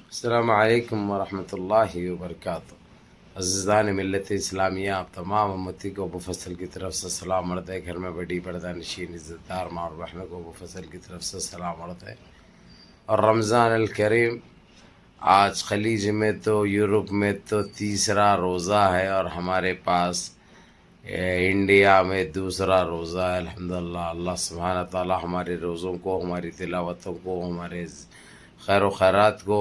السلام علیکم ورحمۃ اللہ وبرکاتہ۔ عزیزان ملت اسلامیہ، آپ تمام امتی کو ابو فصل کی طرف سے سلام عرض ہے۔ گھر میں بڑی پردہ نشین عزت دار ماں اور بہنوں کو ابو فصل کی طرف سے سلام عرض ہے۔ اور رمضان الکریم آج خلیج میں تو یورپ میں تو تیسرا روزہ ہے، اور ہمارے پاس انڈیا میں دوسرا روزہ ہے۔ الحمدللہ، اللہ سبحانہ تعالی ہمارے روزوں کو، ہماری تلاوتوں کو، ہمارے خیر و خیرات کو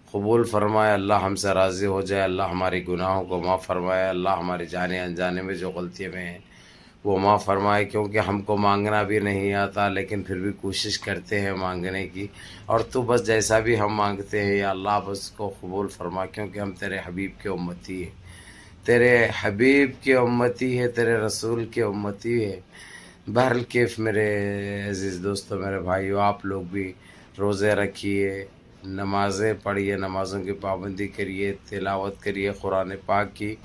قبول فرمائے۔ اللہ ہم سے راضی ہو جائے، اللہ ہماری گناہوں کو معاف فرمائے، اللہ ہمارے جانے انجانے میں جو غلطیاں میں ہیں وہ معاف فرمائے، کیونکہ ہم کو مانگنا بھی نہیں آتا، لیکن پھر بھی کوشش کرتے ہیں مانگنے کی، اور تو بس جیسا بھی ہم مانگتے ہیں یا اللہ بس کو قبول فرما، کیونکہ ہم تیرے حبیب کے امتی ہیں، تیرے حبیب کے امتی ہے، تیرے رسول کے امتی ہے۔ بہرحال کیف میرے عزیز دوستو، میرے بھائیو، آپ لوگ بھی روزے رکھیے، نمازیں پڑھیے، نمازوں کی پابندی کریے، تلاوت کریے قرآن پاک کی،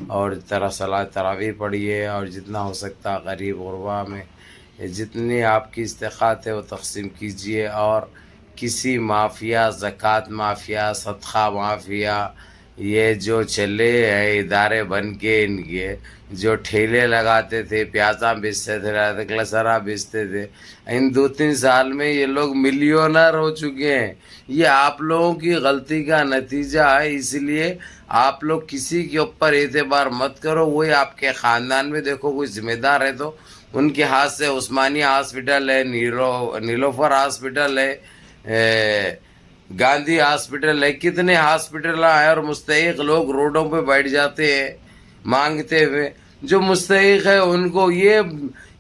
اور صلاۃ تراویح پڑھیے، اور جتنا ہو سکتا غریب غربا میں جتنی آپ کی استطاعت ہے وہ تقسیم کیجیے، اور کسی مافیا، زکوٰۃ مافیا، صدقہ مافیا، یہ جو چلے ہیں ادارے بن کے، ان کے جو ٹھیلے لگاتے تھے، پیازاں بیچتے تھے، گلسرا بیچتے تھے، ان 2-3 سال میں یہ لوگ ملینر ہو چکے ہیں۔ یہ آپ لوگوں کی غلطی کا نتیجہ ہے، اس لیے آپ لوگ کسی کے اوپر اعتبار مت کرو۔ وہی آپ کے خاندان میں دیکھو کوئی ذمہ دار ہے تو ان کے ہاتھ سے عثمانیہ ہاسپٹل ہے، نیلوفر ہاسپٹل ہے، گاندھی ہاسپٹل ہے، کتنے ہاسپٹل ہیں، اور مستحق لوگ روڈوں پہ بیٹھ جاتے ہیں مانگتے ہوئے۔ جو مستحق ہے ان کو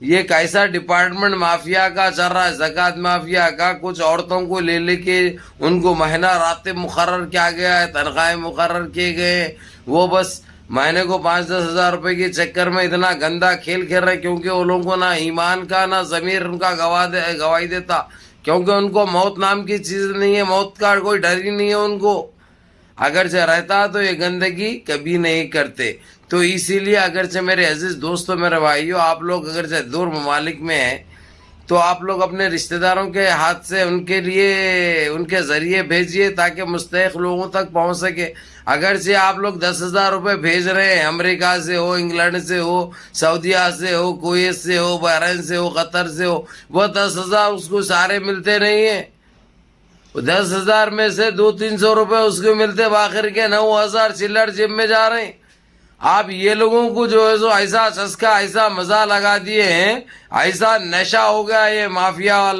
یہ کیسا ڈپارٹمنٹ مافیا کا چل رہا ہے، زکوٰۃ مافیا کا، کچھ عورتوں کو لے لے کے ان کو مہینہ راتب مقرر کیا گیا ہے، تنخواہیں مقرر کیے گئے، وہ بس مہینے کو 5-10 ہزار روپے کے چکر میں اتنا گندا کھیل کھیل رہے، کیونکہ وہ لوگوں کو نہ ایمان کا نہ ضمیر ان کا گواہی دیتا، کیونکہ ان کو موت نام کی چیز نہیں ہے، موت کا کوئی ڈر ہی نہیں ہے ان کو۔ اگرچہ رہتا تو یہ گندگی کبھی نہیں کرتے۔ تو اسی لیے اگرچہ میرے عزیز دوستو، میرے بھائیو، آپ لوگ اگرچہ دور ممالک میں ہیں تو آپ لوگ اپنے رشتہ داروں کے ہاتھ سے ان کے لیے، ان کے ذریعے بھیجیے تاکہ مستحق لوگوں تک پہنچ سکے۔ اگرچہ آپ لوگ 10,000 روپے بھیج رہے ہیں، امریکہ سے ہو، انگلینڈ سے ہو، سعودیہ سے ہو، کویت سے ہو، بحرین سے ہو، قطر سے ہو، وہ 10,000 اس کو سارے ملتے نہیں ہیں۔ 10,000 میں سے 200-300 روپے اس کو ملتے، باقی کے 9,000 چلر جیب میں جا رہے ہیں۔ آپ یہ لوگوں کو جو ہے سو ایسا چسکا، ایسا مزہ لگا دیے ہیں، ایسا نشہ ہو گیا یہ مافیا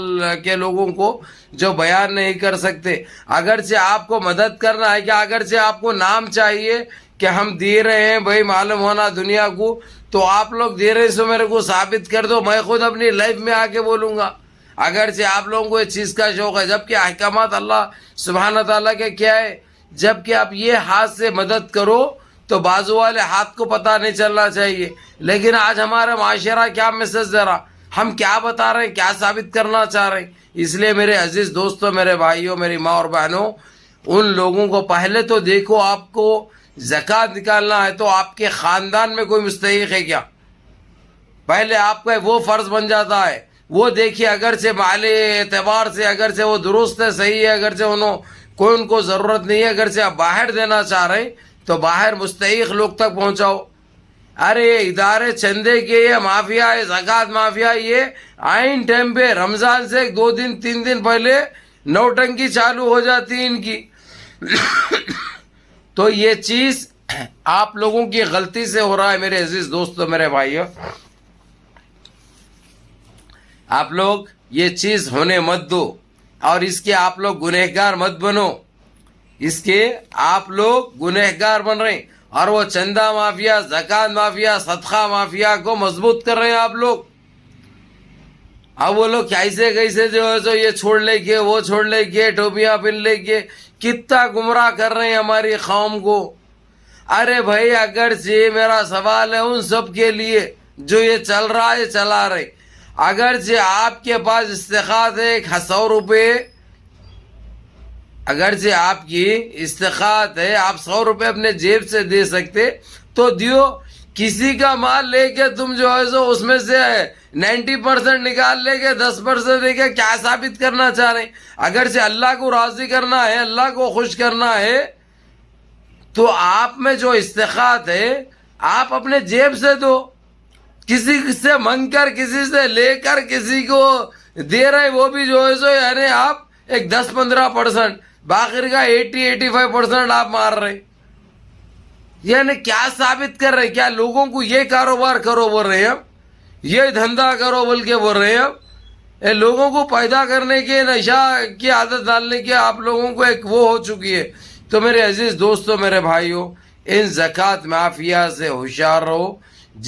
کے لوگوں کو جو بیان نہیں کر سکتے۔ اگرچہ آپ کو مدد کرنا ہے، کہ اگرچہ آپ کو نام چاہیے کہ ہم دے رہے ہیں بھائی، معلوم ہونا دنیا کو، تو آپ لوگ دے رہے سو میرے کو ثابت کر دو، میں خود اپنی لائف میں آ کے بولوں گا۔ اگرچہ آپ لوگوں کو اس چیز کا شوق ہے، جبکہ احکامات اللہ سبحانہ تعالیٰ کے کیا ہے، جبکہ آپ یہ ہاتھ سے مدد کرو تو بازو والے ہاتھ کو پتہ نہیں چلنا چاہیے۔ لیکن آج ہمارا معاشرہ کیا میسج دے رہا، ہم کیا بتا رہے ہیں، کیا ثابت کرنا چاہ رہے ہیں۔ اس لیے میرے عزیز دوستوں، میرے بھائیوں، میری ماں اور بہنوں، ان لوگوں کو پہلے تو دیکھو، آپ کو زکوٰۃ نکالنا ہے تو آپ کے خاندان میں کوئی مستحق ہے کیا، پہلے آپ کا وہ فرض بن جاتا ہے۔ وہ دیکھیے، اگرچہ مالی اعتبار سے اگرچہ وہ درست ہے، صحیح ہے، اگرچہ ان کو ضرورت نہیں ہے، اگرچہ آپ باہر دینا چاہ رہے ہیں تو باہر مستحق لوگ تک پہنچاؤ۔ ارے یہ ادارے چندے کے، یہ مافیا ہے، زکوٰۃ مافیا، یہ عین ٹائم پہ رمضان سے 2-3 دن پہلے نوٹنکی چالو ہو جاتی ہے ان کی۔ تو یہ چیز آپ لوگوں کی غلطی سے ہو رہا ہے میرے عزیز دوستو، میرے بھائیو۔ آپ لوگ یہ چیز ہونے مت دو، اور اس کے آپ لوگ گنہگار مت بنو، اس کے آپ لوگ گنہگار بن رہے ہیں، اور وہ چندہ مافیا، زکوٰۃ مافیا، صدقہ مافیا کو مضبوط کر رہے ہیں آپ لوگ۔ اب وہ لوگ کیسے جو ہے سو یہ چھوڑ لے کے، وہ چھوڑ لے کے، ٹوپیاں پہن لے کے، کتنا گمراہ کر رہے ہیں ہماری قوم کو۔ ارے بھائی، اگرچہ میرا سوال ہے ان سب کے لیے جو یہ چل رہا ہے، چلا رہے، اگرچہ آپ کے پاس استطاعت ہے 100 روپے، اگرچہ آپ کی استطاعت ہے، آپ 100 روپے اپنے جیب سے دے سکتے تو دیو، کسی کا مال لے کے تم جو ہے سو اس میں سے 90% نکال لے کے 10% لے کے کیا ثابت کرنا چاہ رہے ہیں؟ اگرچہ اللہ کو راضی کرنا ہے، اللہ کو خوش کرنا ہے، تو آپ میں جو استقاعت ہے آپ اپنے جیب سے دو، کسی سے منگ کر، کسی سے لے کر کسی کو دے رہے، وہ بھی جو ہے سو یعنی آپ ایک 10-15%، باقی کا 80-85% آپ مار رہے، یعنی کیا ثابت کر رہے؟ کیا لوگوں کو یہ کاروبار کرو بول رہے ہیں، یہ دھندا کرو بول کے بول رہے ہیں؟ لوگوں کو پیدا کرنے کے، نشہ کی عادت ڈالنے کی آپ لوگوں کو ایک وہ ہو چکی ہے۔ تو میرے عزیز دوستو، میرے بھائیوں، ان زکوٰۃ مافیا سے ہوشیار رہو۔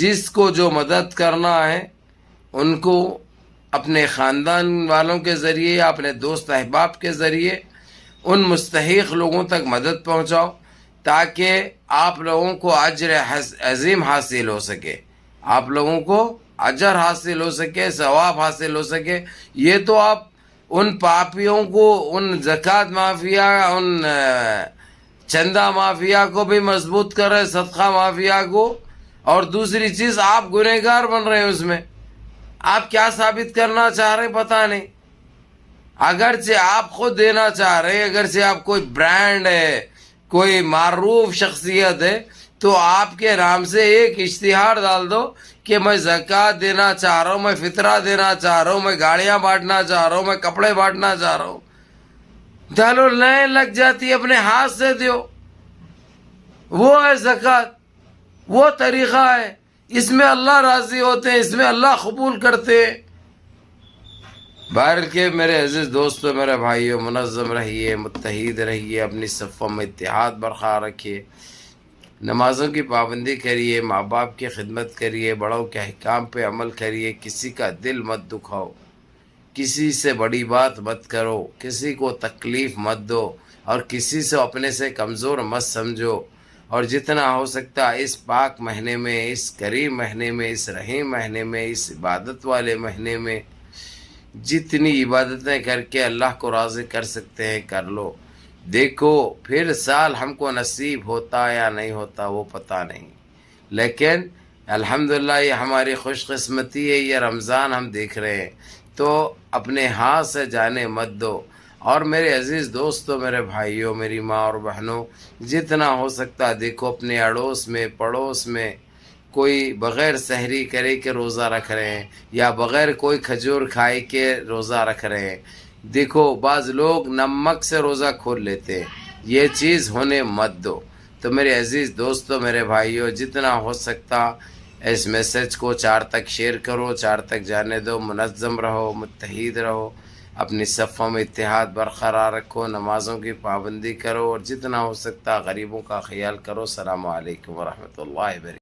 جس کو جو مدد کرنا ہے ان کو اپنے خاندان والوں کے ذریعے یا اپنے دوست احباب کے ذریعے ان مستحق لوگوں تک مدد پہنچاؤ، تاکہ آپ لوگوں کو اجر عظیم حاصل ہو سکے، آپ لوگوں کو اجر حاصل ہو سکے، ثواب حاصل ہو سکے۔ یہ تو آپ ان پاپیوں کو، ان زکوٰۃ مافیا، ان چندہ مافیا کو بھی مضبوط کر رہے، صدقہ مافیا کو، اور دوسری چیز آپ گنہگار بن رہے ہیں اس میں۔ آپ کیا ثابت کرنا چاہ رہے پتہ نہیں۔ اگرچہ آپ خود دینا چاہ رہے ہیں، اگرچہ آپ کوئی برانڈ ہے، کوئی معروف شخصیت ہے، تو آپ کے نام سے ایک اشتہار ڈال دو کہ میں زکوٰۃ دینا چاہ رہا ہوں، میں فطرہ دینا چاہ رہا ہوں، میں گاڑیاں بانٹنا چاہ رہا ہوں، میں کپڑے بانٹنا چاہ رہا ہوں۔ ڈالو، لائن لگ جاتی، اپنے ہاتھ سے دیو، وہ ہے زکوٰۃ، وہ طریقہ ہے، اس میں اللہ راضی ہوتے ہیں، اس میں اللہ قبول کرتے ہیں۔ بہرحال کہ میرے عزیز دوستو، میرے بھائیوں، منظم رہیے، متحد رہیے، اپنی صفوں میں اتحاد برقرار رکھیے، نمازوں کی پابندی کریے، ماں باپ کی خدمت کریے، بڑوں کے احکام پہ عمل کریے، کسی کا دل مت دکھاؤ، کسی سے بڑی بات مت کرو، کسی کو تکلیف مت دو، اور کسی سے اپنے سے کمزور مت سمجھو۔ اور جتنا ہو سکتا اس پاک مہینے میں، اس کریم مہینے میں، اس رحیم مہینے میں، اس عبادت والے مہینے میں جتنی عبادتیں کر کے اللہ کو راضی کر سکتے ہیں کر لو۔ دیکھو پھر سال ہم کو نصیب ہوتا یا نہیں ہوتا وہ پتہ نہیں، لیکن الحمدللہ یہ ہماری خوش قسمتی ہے، یہ رمضان ہم دیکھ رہے ہیں، تو اپنے ہاتھ سے جانے مت دو۔ اور میرے عزیز دوستو، میرے بھائیوں، میری ماں اور بہنوں، جتنا ہو سکتا دیکھو اپنے اڑوس میں، پڑوس میں کوئی بغیر سحری کرے کے روزہ رکھ رہے ہیں، یا بغیر کوئی کھجور کھائے کے روزہ رکھ رہے ہیں۔ دیکھو بعض لوگ نمک سے روزہ کھول لیتے ہیں، یہ چیز ہونے مت دو۔ تو میرے عزیز دوستو، میرے بھائیوں، جتنا ہو سکتا اس میسج کو 4 تک شیئر کرو، 4 تک جانے دو، منظم رہو، متحد رہو، اپنی صفوں میں اتحاد برقرار رکھو، نمازوں کی پابندی کرو، اور جتنا ہو سکتا غریبوں کا خیال کرو۔ السلام علیکم ورحمۃ اللہ وبرکاتہ۔